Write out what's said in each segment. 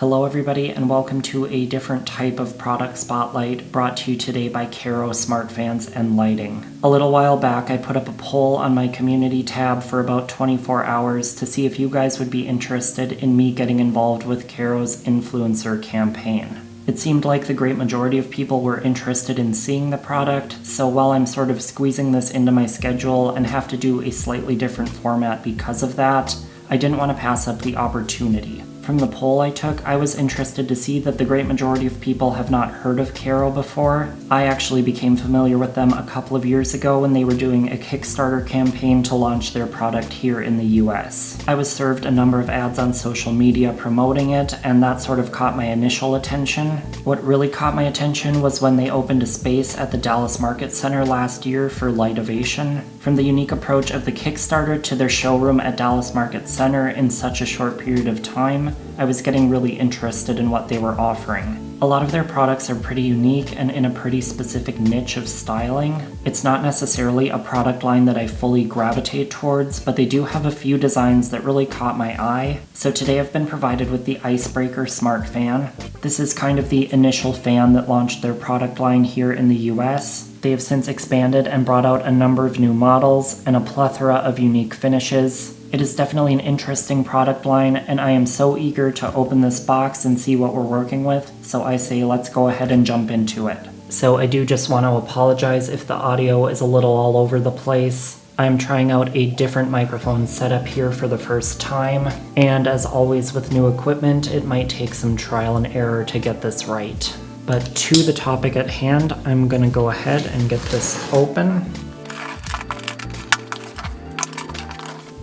Hello everybody and welcome to a different type of product spotlight brought to you today by Carro Smart Fans and Lighting. A little while back I put up a poll on my community tab for about 24 hours to see if you guys would be interested in me getting involved with Carro's influencer campaign. It seemed like the great majority of people were interested in seeing the product, so while I'm sort of squeezing this into my schedule and have to do a slightly different format because of that, I didn't want to pass up the opportunity. From the poll I took, I was interested to see that the great majority of people have not heard of Carro before. I actually became familiar with them a couple of years ago when they were doing a Kickstarter campaign to launch their product here in the US. I was served a number of ads on social media promoting it, and that sort of caught my initial attention. What really caught my attention was when they opened a space at the Dallas Market Center last year for Lightovation. From the unique approach of the Kickstarter to their showroom at Dallas Market Center in such a short period of time, I was getting really interested in what they were offering. A lot of their products are pretty unique and in a pretty specific niche of styling. It's not necessarily a product line that I fully gravitate towards, but they do have a few designs that really caught my eye. So today I've been provided with the Icebreaker Smart Fan. This is kind of the initial fan that launched their product line here in the US. They have since expanded and brought out a number of new models and a plethora of unique finishes. It is definitely an interesting product line, and I am so eager to open this box and see what we're working with, so I say let's go ahead and jump into it. So I do just want to apologize if the audio is a little all over the place. I am trying out a different microphone setup here for the first time, and as always with new equipment, it might take some trial and error to get this right. But to the topic at hand, I'm going to go ahead and get this open.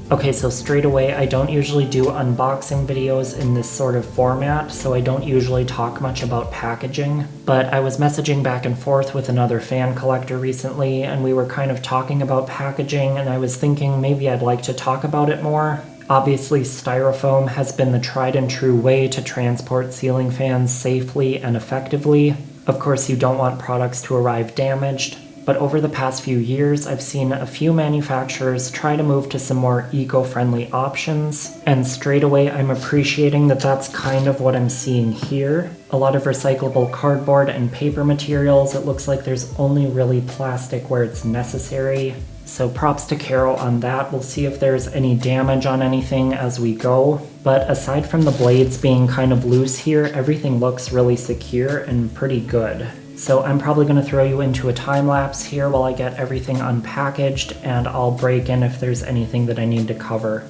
Okay, so straight away, I don't usually do unboxing videos in this sort of format, so I don't usually talk much about packaging. But I was messaging back and forth with another fan collector recently, and we were kind of talking about packaging, and I was thinking maybe I'd like to talk about it more. Obviously, styrofoam has been the tried and true way to transport ceiling fans safely and effectively. Of course, you don't want products to arrive damaged, but over the past few years, I've seen a few manufacturers try to move to some more eco-friendly options, and straight away I'm appreciating that that's kind of what I'm seeing here. A lot of recyclable cardboard and paper materials. It looks like there's only really plastic where it's necessary. So props to Carro on that. We'll see if there's any damage on anything as we go. But aside from the blades being kind of loose here, everything looks really secure and pretty good. So I'm probably going to throw you into a time lapse here while I get everything unpackaged, and I'll break in if there's anything that I need to cover.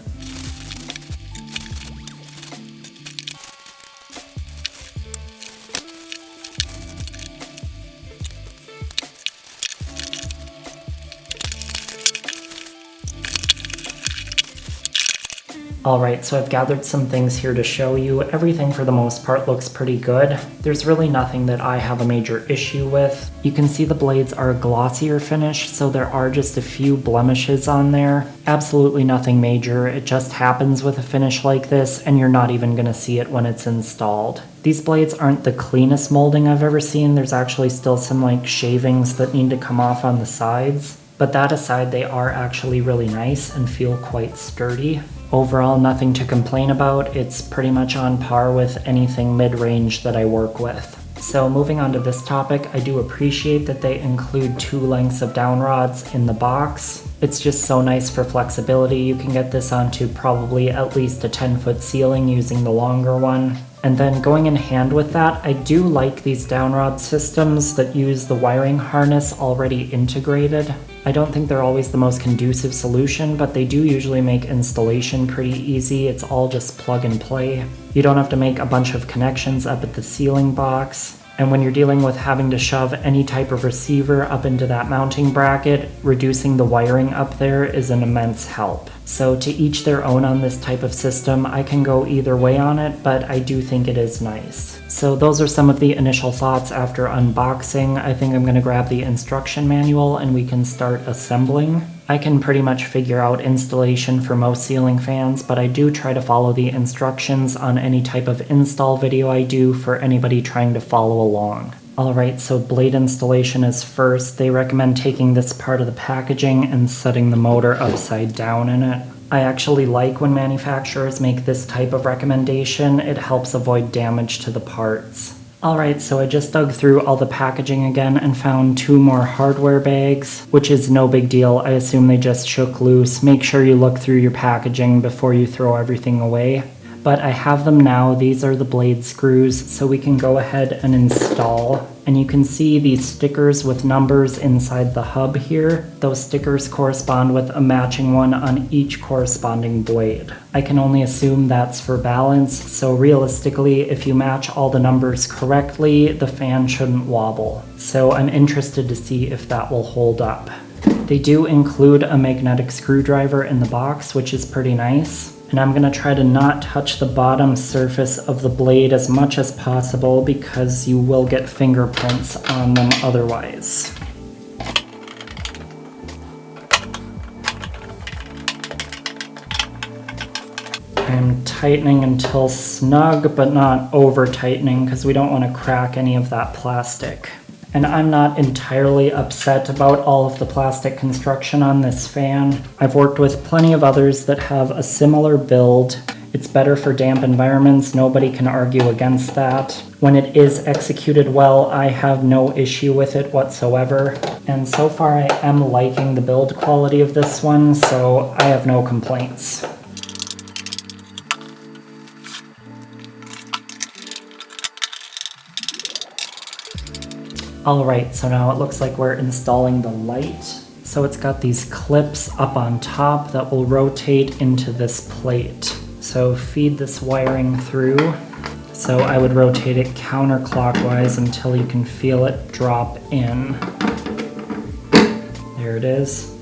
Alright, so I've gathered some things here to show you. Everything for the most part looks pretty good. There's really nothing that I have a major issue with. You can see the blades are a glossier finish, so there are just a few blemishes on there. Absolutely nothing major, it just happens with a finish like this, and you're not even going to see it when it's installed. These blades aren't the cleanest molding I've ever seen. There's actually still some like shavings that need to come off on the sides. But that aside, they are actually really nice and feel quite sturdy. Overall, nothing to complain about. It's pretty much on par with anything mid-range that I work with. So moving on to this topic, I do appreciate that they include 2 lengths of down rods in the box. It's just so nice for flexibility. You can get this onto probably at least a 10-foot ceiling using the longer one. And then going in hand with that, I do like these down rod systems that use the wiring harness already integrated. I don't think they're always the most conducive solution, but they do usually make installation pretty easy. It's all just plug and play. You don't have to make a bunch of connections up at the ceiling box. And when you're dealing with having to shove any type of receiver up into that mounting bracket, reducing the wiring up there is an immense help. So to each their own on this type of system. I can go either way on it, but I do think it is nice. So those are some of the initial thoughts after unboxing. I think I'm going to grab the instruction manual and we can start assembling. I can pretty much figure out installation for most ceiling fans, but I do try to follow the instructions on any type of install video I do for anybody trying to follow along. Alright, so blade installation is first. They recommend taking this part of the packaging and setting the motor upside down in it. I actually like when manufacturers make this type of recommendation. It helps avoid damage to the parts. Alright, so I just dug through all the packaging again and found 2 more hardware bags, which is no big deal. I assume they just shook loose. Make sure you look through your packaging before you throw everything away. But I have them now. These are the blade screws, so we can go ahead and install. And you can see these stickers with numbers inside the hub here. Those stickers correspond with a matching one on each corresponding blade. I can only assume that's for balance, so realistically, if you match all the numbers correctly, the fan shouldn't wobble. So I'm interested to see if that will hold up. They do include a magnetic screwdriver in the box, which is pretty nice. And I'm gonna try to not touch the bottom surface of the blade as much as possible because you will get fingerprints on them otherwise. I'm tightening until snug, but not over tightening because we don't want to crack any of that plastic. And I'm not entirely upset about all of the plastic construction on this fan. I've worked with plenty of others that have a similar build. It's better for damp environments, nobody can argue against that. When it is executed well, I have no issue with it whatsoever. And so far I am liking the build quality of this one, so I have no complaints. Alright, so now it looks like we're installing the light. So it's got these clips up on top that will rotate into this plate. So feed this wiring through. So I would rotate it counterclockwise until you can feel it drop in. There it is.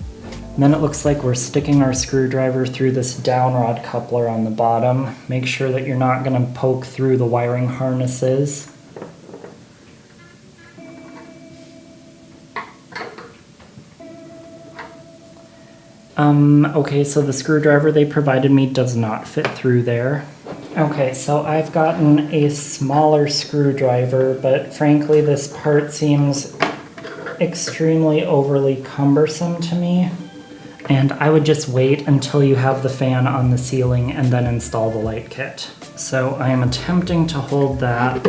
And then it looks like we're sticking our screwdriver through this downrod coupler on the bottom. Make sure that you're not going to poke through the wiring harnesses. Okay, so the screwdriver they provided me does not fit through there. Okay, so I've gotten a smaller screwdriver, but frankly this part seems extremely overly cumbersome to me. And I would just wait until you have the fan on the ceiling and then install the light kit. So I am attempting to hold that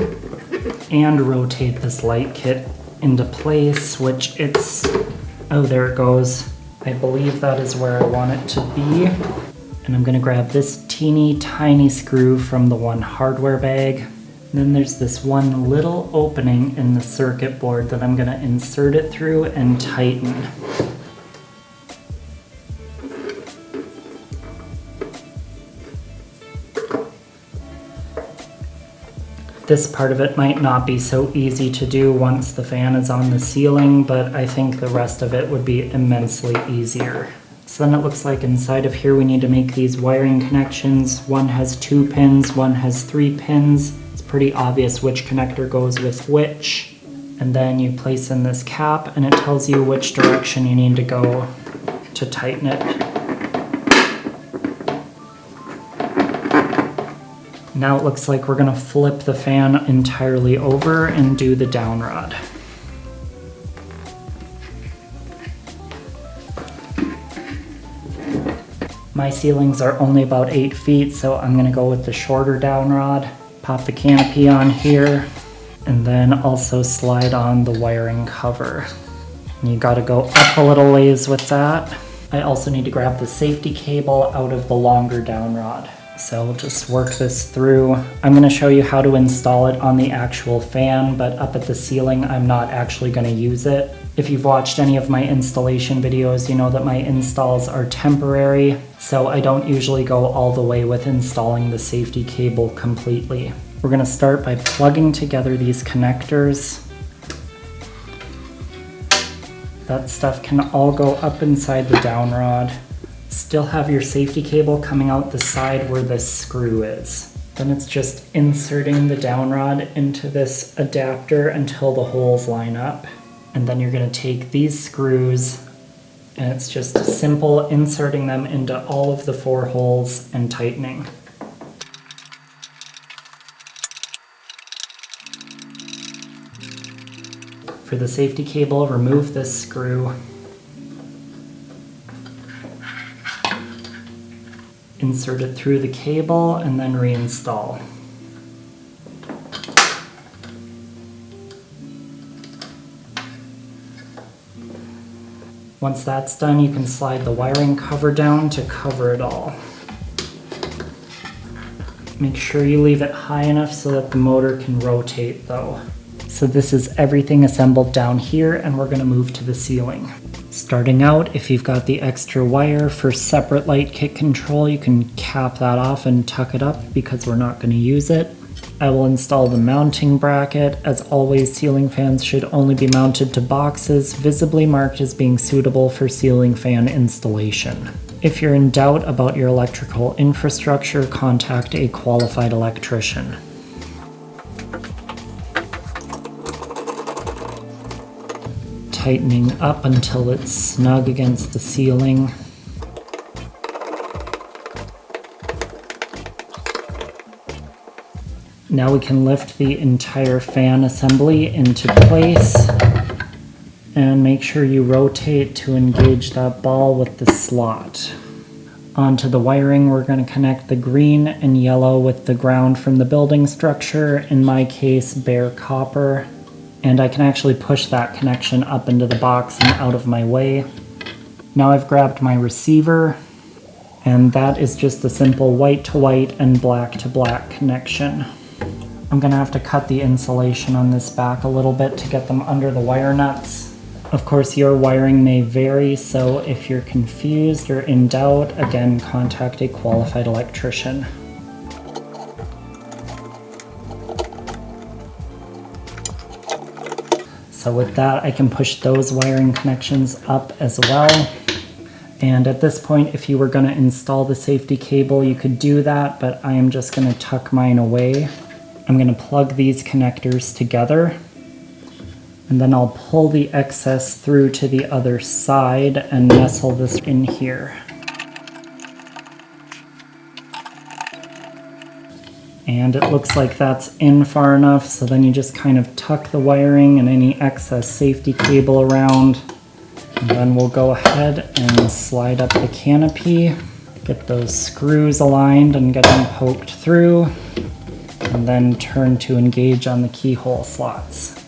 and rotate this light kit into place, which it's... oh, there it goes. I believe that is where I want it to be. And I'm gonna grab this teeny tiny screw from the one hardware bag. And then there's this one little opening in the circuit board that I'm gonna insert it through and tighten. This part of it might not be so easy to do once the fan is on the ceiling, but I think the rest of it would be immensely easier. So then it looks like inside of here we need to make these wiring connections. One has 2 pins, one has 3 pins. It's pretty obvious which connector goes with which. And then you place in this cap and it tells you which direction you need to go to tighten it. Now it looks like we're going to flip the fan entirely over and do the downrod. My ceilings are only about 8 feet, so I'm going to go with the shorter downrod. Pop the canopy on here, and then also slide on the wiring cover. And you got to go up a little ways with that. I also need to grab the safety cable out of the longer downrod. So we'll just work this through. I'm going to show you how to install it on the actual fan, but up at the ceiling I'm not actually going to use it. If you've watched any of my installation videos, you know that my installs are temporary, so I don't usually go all the way with installing the safety cable completely. We're going to start by plugging together these connectors. That stuff can all go up inside the downrod. Still have your safety cable coming out the side where this screw is. Then it's just inserting the downrod into this adapter until the holes line up. And then you're going to take these screws and it's just simple inserting them into all of the 4 holes and tightening. For the safety cable, remove this screw. insert it through the cable and then reinstall. Once that's done, you can slide the wiring cover down to cover it all. Make sure you leave it high enough so that the motor can rotate though. So this is everything assembled down here, and we're going to move to the ceiling. Starting out, if you've got the extra wire for separate light kit control, you can cap that off and tuck it up because we're not going to use it. I will install the mounting bracket. As always, ceiling fans should only be mounted to boxes visibly marked as being suitable for ceiling fan installation. If you're in doubt about your electrical infrastructure, contact a qualified electrician. Tightening up until it's snug against the ceiling. Now we can lift the entire fan assembly into place and make sure you rotate to engage that ball with the slot. Onto the wiring, we're going to connect the green and yellow with the ground from the building structure, in my case bare copper, and I can actually push that connection up into the box and out of my way. Now I've grabbed my receiver, and that is just a simple white to white and black to black connection. I'm going to have to cut the insulation on this back a little bit to get them under the wire nuts. Of course, your wiring may vary, so if you're confused or in doubt, again, contact a qualified electrician. So with that, I can push those wiring connections up as well. And at this point, if you were going to install the safety cable, you could do that, but I am just going to tuck mine away. I'm going to plug these connectors together, and then I'll pull the excess through to the other side and nestle this in here. And it looks like that's in far enough, so then you just kind of tuck the wiring and any excess safety cable around. And then we'll go ahead and slide up the canopy, get those screws aligned and get them poked through, and then turn to engage on the keyhole slots.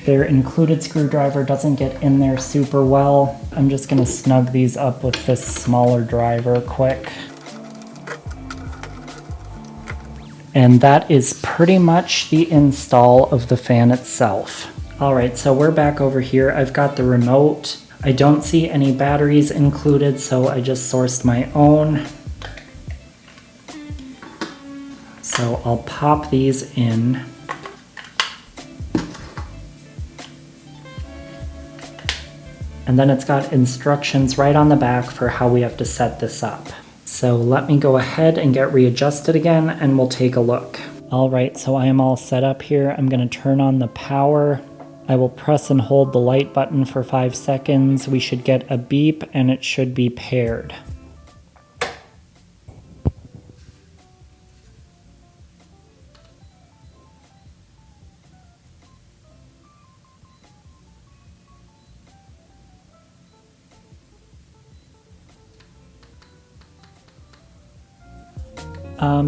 Their included screwdriver doesn't get in there super well. I'm just going to snug these up with this smaller driver quick. And that is pretty much the install of the fan itself. Alright, so we're back over here. I've got the remote. I don't see any batteries included, so I just sourced my own. So I'll pop these in. And then it's got instructions right on the back for how we have to set this up. So let me go ahead and get readjusted again and we'll take a look. Alright, so I am all set up here. I'm going to turn on the power. I will press and hold the light button for 5 seconds. We should get a beep and it should be paired.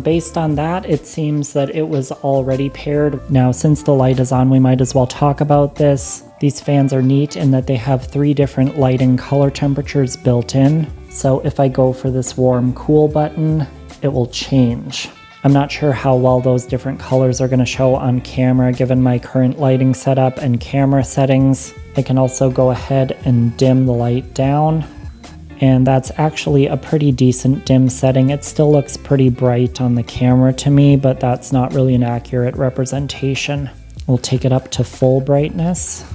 Based on that, it seems that it was already paired. Now, since the light is on, we might as well talk about this. These fans are neat in that they have 3 different light and color temperatures built in. So if I go for this warm cool button, it will change. I'm not sure how well those different colors are going to show on camera given my current lighting setup and camera settings. I can also go ahead and dim the light down. And that's actually a pretty decent dim setting. It still looks pretty bright on the camera to me, but that's not really an accurate representation. We'll take it up to full brightness.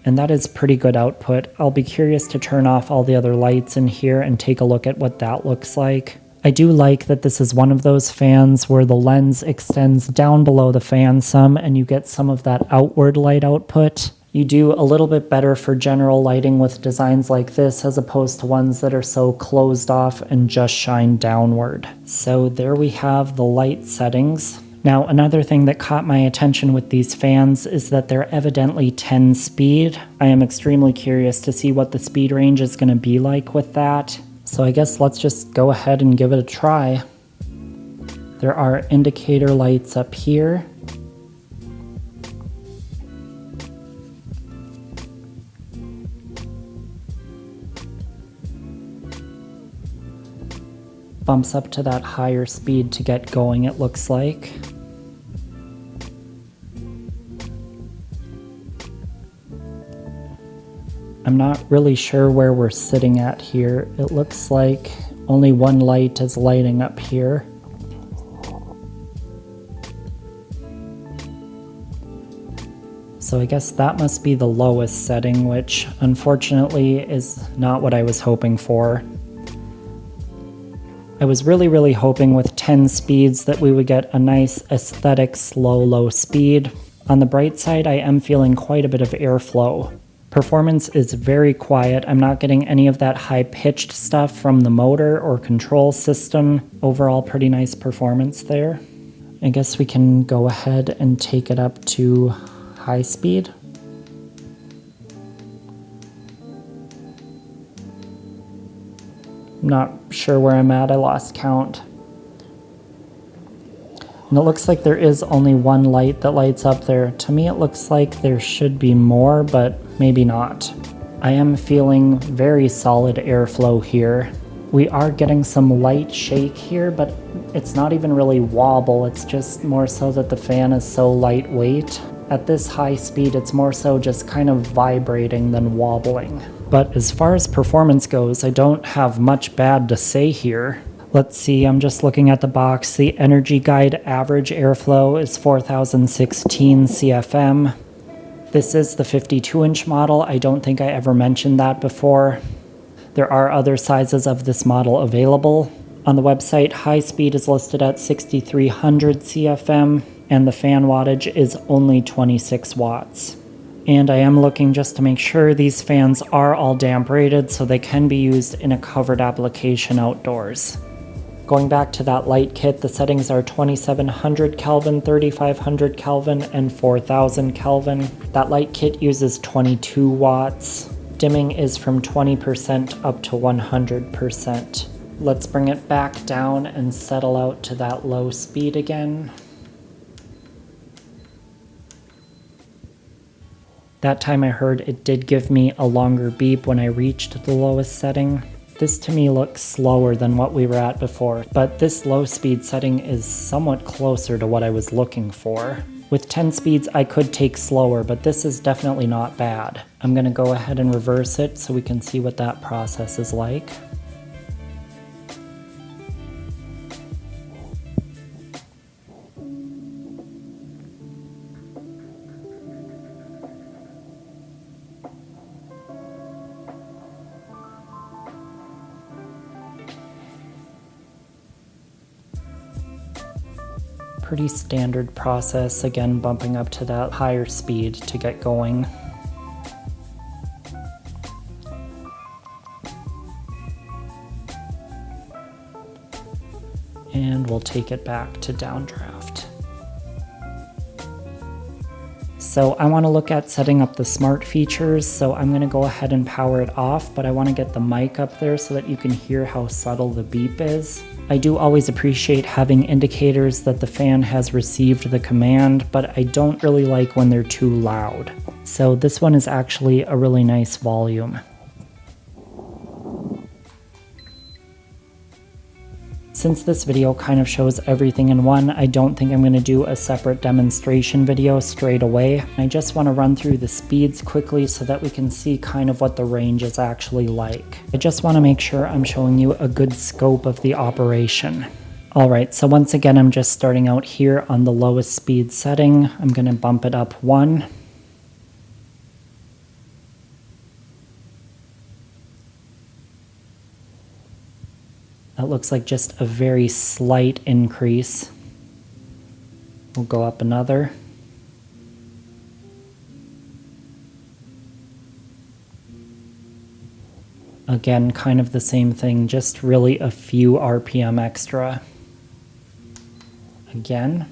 And that is pretty good output. I'll be curious to turn off all the other lights in here and take a look at what that looks like. I do like that this is one of those fans where the lens extends down below the fan some and you get some of that outward light output. You do a little bit better for general lighting with designs like this as opposed to ones that are so closed off and just shine downward. So there we have the light settings. Now, another thing that caught my attention with these fans is that they're evidently 10 speed. I am extremely curious to see what the speed range is going to be like with that. So I guess let's just go ahead and give it a try. There are indicator lights up here. Bumps up to that higher speed to get going, it looks like. I'm not really sure where we're sitting at here. It looks like only one light is lighting up here. So I guess that must be the lowest setting, which unfortunately is not what I was hoping for. I was really hoping with 10 speeds that we would get a nice aesthetic slow, low speed. On the bright side, I am feeling quite a bit of airflow. Performance is very quiet. I'm not getting any of that high-pitched stuff from the motor or control system. Overall, pretty nice performance there. I guess we can go ahead and take it up to high speed. I'm not sure where I'm at. I lost count. And it looks like there is only one light that lights up there. To me, it looks like there should be more, but maybe not. I am feeling very solid airflow here. We are getting some light shake here, but it's not even really wobble. It's just more so that the fan is so lightweight. At this high speed, it's more so just kind of vibrating than wobbling. But as far as performance goes, I don't have much bad to say here. Let's see, I'm just looking at the box. The Energy Guide average airflow is 4016 CFM. This is the 52-inch model. I don't think I ever mentioned that before. There are other sizes of this model available. On the website, high speed is listed at 6300 CFM, and the fan wattage is only 26 watts. And I am looking just to make sure these fans are all damp rated so they can be used in a covered application outdoors. Going back to that light kit, the settings are 2700 Kelvin, 3500 Kelvin, and 4000 Kelvin. That light kit uses 22 watts. Dimming is from 20% up to 100%. Let's bring it back down and settle out to that low speed again. That time I heard it did give me a longer beep when I reached the lowest setting. This to me looks slower than what we were at before, but this low speed setting is somewhat closer to what I was looking for. With 10 speeds I could take slower, but this is definitely not bad. I'm going to go ahead and reverse it so we can see what that process is like. Pretty standard process, again bumping up to that higher speed to get going. And we'll take it back to downdraft. So I want to look at setting up the smart features, so I'm going to go ahead and power it off, but I want to get the mic up there so that you can hear how subtle the beep is. I do always appreciate having indicators that the fan has received the command, but I don't really like when they're too loud. So this one is actually a really nice volume. Since this video kind of shows everything in one, I don't think I'm going to do a separate demonstration video straight away. I just want to run through the speeds quickly so that we can see kind of what the range is actually like. I just want to make sure I'm showing you a good scope of the operation. Alright, so once again I'm just starting out here on the lowest speed setting. I'm going to bump it up 1. That looks like just a very slight increase. We'll go up another. Again, kind of the same thing, just really a few RPM extra. Again.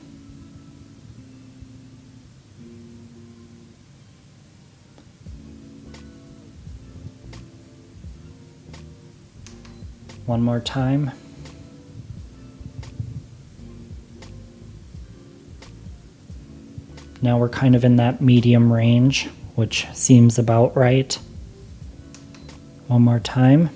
One more time. Now we're kind of in that medium range, which seems about right. One more time.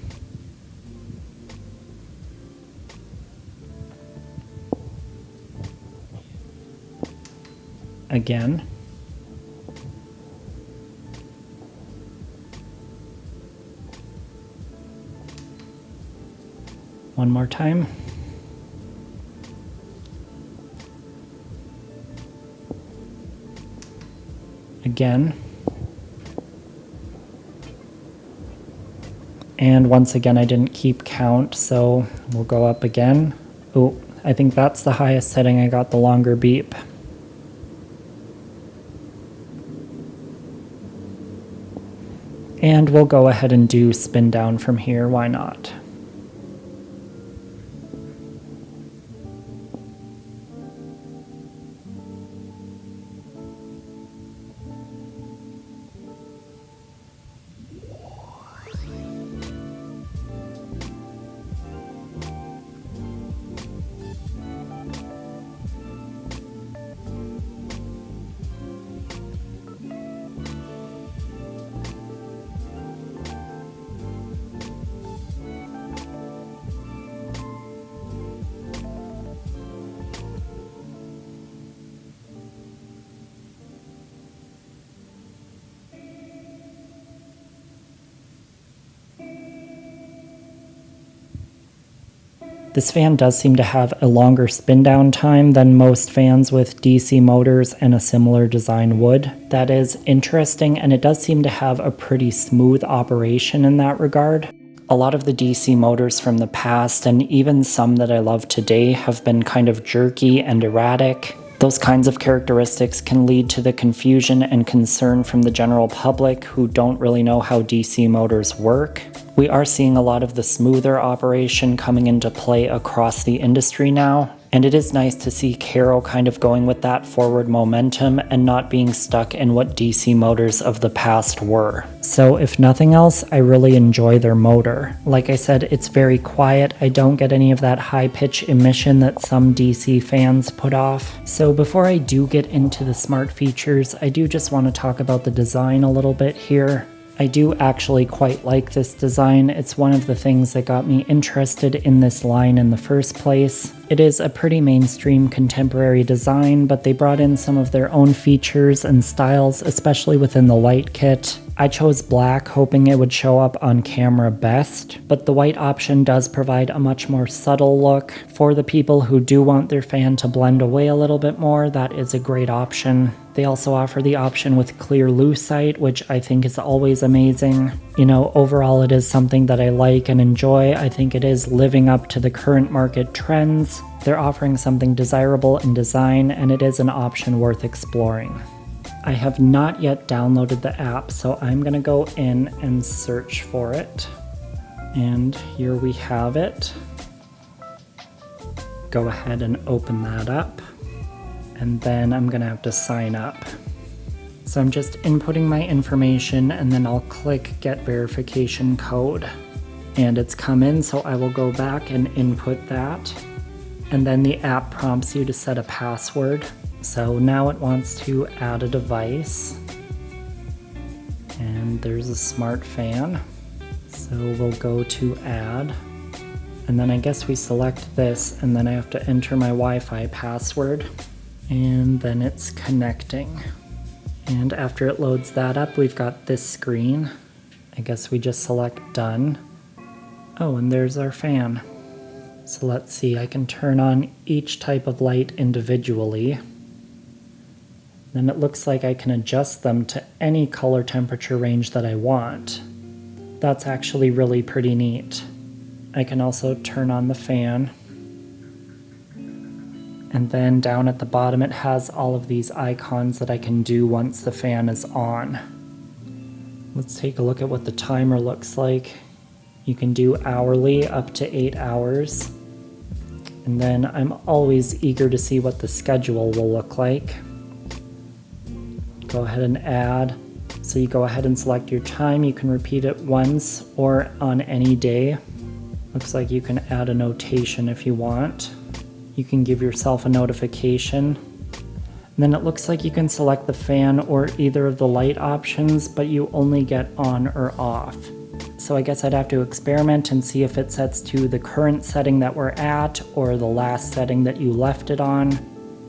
Again. One more time. Again. And once again, I didn't keep count, so we'll go up again. Oh, I think that's the highest setting. I got the longer beep. And we'll go ahead and do spin down from here. Why not? This fan does seem to have a longer spin down time than most fans with DC motors and a similar design would. That is interesting, and it does seem to have a pretty smooth operation in that regard. A lot of the DC motors from the past, and even some that I love today, have been kind of jerky and erratic. Those kinds of characteristics can lead to the confusion and concern from the general public who don't really know how DC motors work. We are seeing a lot of the smoother operation coming into play across the industry now, and it is nice to see Carro kind of going with that forward momentum and not being stuck in what DC motors of the past were. So if nothing else, I really enjoy their motor. Like I said, it's very quiet. I don't get any of that high-pitch emission that some DC fans put off. So before I do get into the smart features, I do just want to talk about the design a little bit here. I do actually quite like this design. It's one of the things that got me interested in this line in the first place. It is a pretty mainstream contemporary design, but they brought in some of their own features and styles, especially within the light kit. I chose black, hoping it would show up on camera best, but the white option does provide a much more subtle look. For the people who do want their fan to blend away a little bit more, that is a great option. They also offer the option with clear lucite, which I think is always amazing. You know, overall it is something that I like and enjoy. I think it is living up to the current market trends. They're offering something desirable in design, and it is an option worth exploring. I have not yet downloaded the app, so I'm gonna go in and search for it. And here we have it. Go ahead and open that up. And then I'm gonna have to sign up. So I'm just inputting my information, and then I'll click Get Verification Code. And it's come in, so I will go back and input that. And then the app prompts you to set a password. So now it wants to add a device. And there's a smart fan. So we'll go to Add. And then I guess we select this, and then I have to enter my Wi-Fi password. And then it's connecting. And after it loads that up, we've got this screen. I guess we just select Done. Oh, and there's our fan. So let's see, I can turn on each type of light individually. Then it looks like I can adjust them to any color temperature range that I want. That's actually really pretty neat. I can also turn on the fan. And then down at the bottom it has all of these icons that I can do once the fan is on. Let's take a look at what the timer looks like. You can do hourly up to 8 hours. And then I'm always eager to see what the schedule will look like. Go ahead and add. So you go ahead and select your time. You can repeat it once or on any day. Looks like you can add a notation if you want. You can give yourself a notification. And then it looks like you can select the fan or either of the light options, but you only get on or off. So I guess I'd have to experiment and see if it sets to the current setting that we're at or the last setting that you left it on.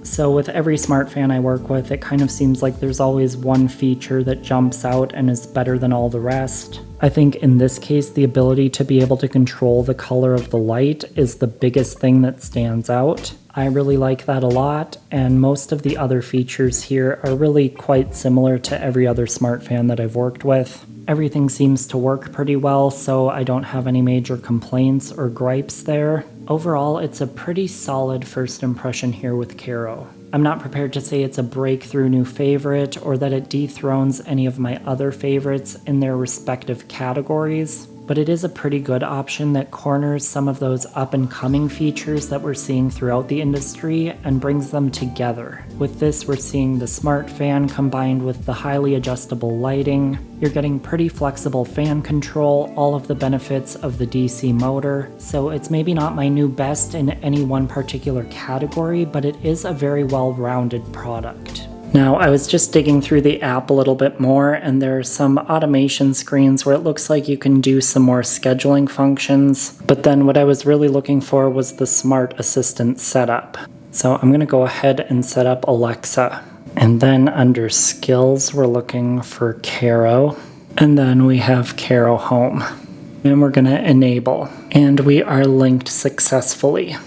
So with every smart fan I work with, it kind of seems like there's always one feature that jumps out and is better than all the rest. I think in this case, the ability to be able to control the color of the light is the biggest thing that stands out. I really like that a lot, and most of the other features here are really quite similar to every other smart fan that I've worked with. Everything seems to work pretty well, so I don't have any major complaints or gripes there. Overall, it's a pretty solid first impression here with Carro. I'm not prepared to say it's a breakthrough new favorite or that it dethrones any of my other favorites in their respective categories, but it is a pretty good option that corners some of those up-and-coming features that we're seeing throughout the industry and brings them together. With this, we're seeing the smart fan combined with the highly adjustable lighting. You're getting pretty flexible fan control, all of the benefits of the DC motor, so it's maybe not my new best in any one particular category, but it is a very well-rounded product. Now, I was just digging through the app a little bit more, and there are some automation screens where it looks like you can do some more scheduling functions, but then what I was really looking for was the smart assistant setup. So I'm going to go ahead and set up Alexa. And then under skills, we're looking for Carro, and then we have Carro Home. And we're going to enable, and we are linked successfully.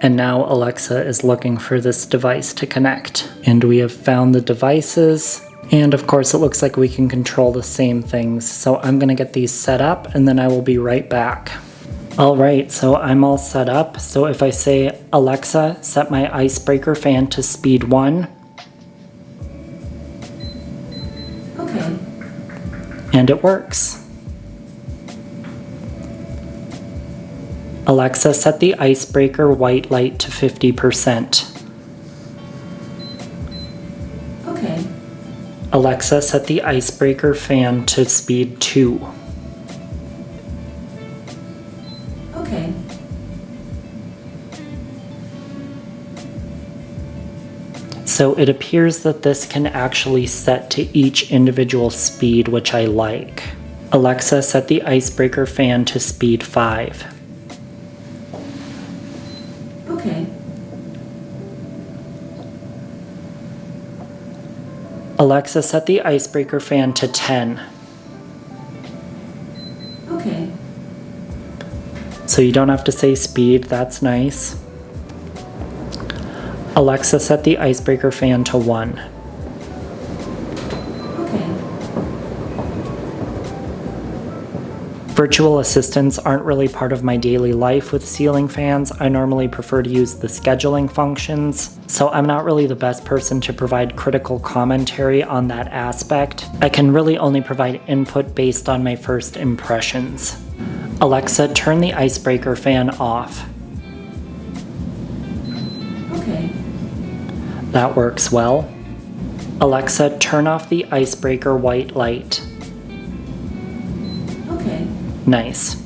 And now Alexa is looking for this device to connect. And we have found the devices. And of course, it looks like we can control the same things. So I'm gonna get these set up and then I will be right back. All right, so I'm all set up. So if I say, Alexa, set my Icebreaker fan to speed 1. Okay. And it works. Alexa, set the Icebreaker white light to 50%. Okay. Alexa, set the Icebreaker fan to speed 2. Okay. So it appears that this can actually set to each individual speed, which I like. Alexa, set the Icebreaker fan to speed 5. Okay. Alexa, set the Icebreaker fan to 10. Okay. So you don't have to say speed, that's nice. Alexa, set the Icebreaker fan to 1. Okay. Virtual assistants aren't really part of my daily life with ceiling fans. I normally prefer to use the scheduling functions, so I'm not really the best person to provide critical commentary on that aspect. I can really only provide input based on my first impressions. Alexa, turn the Icebreaker fan off. Okay. That works well. Alexa, turn off the Icebreaker white light. Okay. Nice.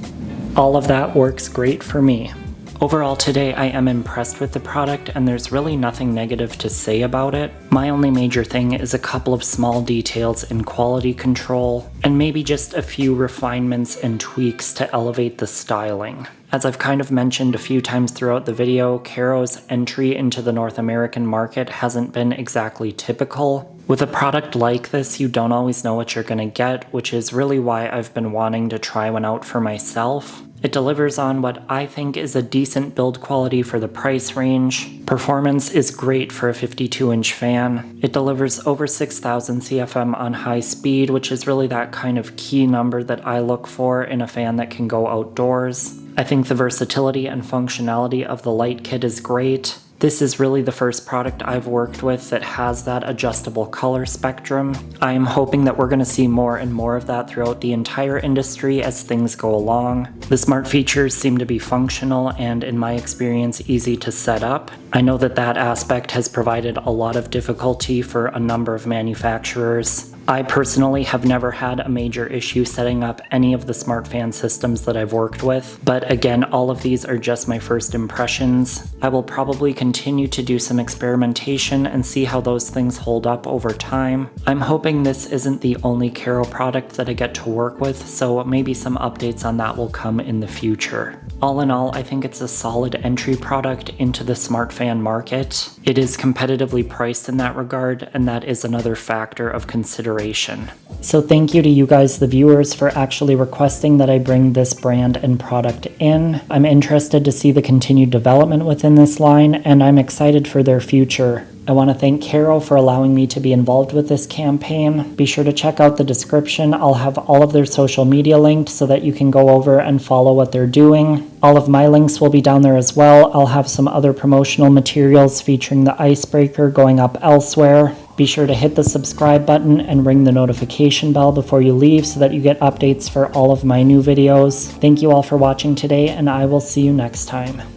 All of that works great for me. Overall today I am impressed with the product and there's really nothing negative to say about it. My only major thing is a couple of small details in quality control and maybe just a few refinements and tweaks to elevate the styling. As I've kind of mentioned a few times throughout the video, Carro's entry into the North American market hasn't been exactly typical. With a product like this, you don't always know what you're gonna get, which is really why I've been wanting to try one out for myself. It delivers on what I think is a decent build quality for the price range. Performance is great for a 52-inch fan. It delivers over 6,000 CFM on high speed, which is really that kind of key number that I look for in a fan that can go outdoors. I think the versatility and functionality of the light kit is great. This is really the first product I've worked with that has that adjustable color spectrum. I am hoping that we're going to see more and more of that throughout the entire industry as things go along. The smart features seem to be functional and, in my experience, easy to set up. I know that that aspect has provided a lot of difficulty for a number of manufacturers. I personally have never had a major issue setting up any of the smart fan systems that I've worked with, but again, all of these are just my first impressions. I will probably continue to do some experimentation and see how those things hold up over time. I'm hoping this isn't the only Carro product that I get to work with, so maybe some updates on that will come in the future. All in all, I think it's a solid entry product into the smart fan market. It is competitively priced in that regard, and that is another factor of consideration. So thank you to you guys, the viewers, for actually requesting that I bring this brand and product in. I'm interested to see the continued development within this line, and I'm excited for their future. I want to thank Carro for allowing me to be involved with this campaign. Be sure to check out the description. I'll have all of their social media linked so that you can go over and follow what they're doing. All of my links will be down there as well. I'll have some other promotional materials featuring the Icebreaker going up elsewhere. Be sure to hit the subscribe button and ring the notification bell before you leave so that you get updates for all of my new videos. Thank you all for watching today, and I will see you next time.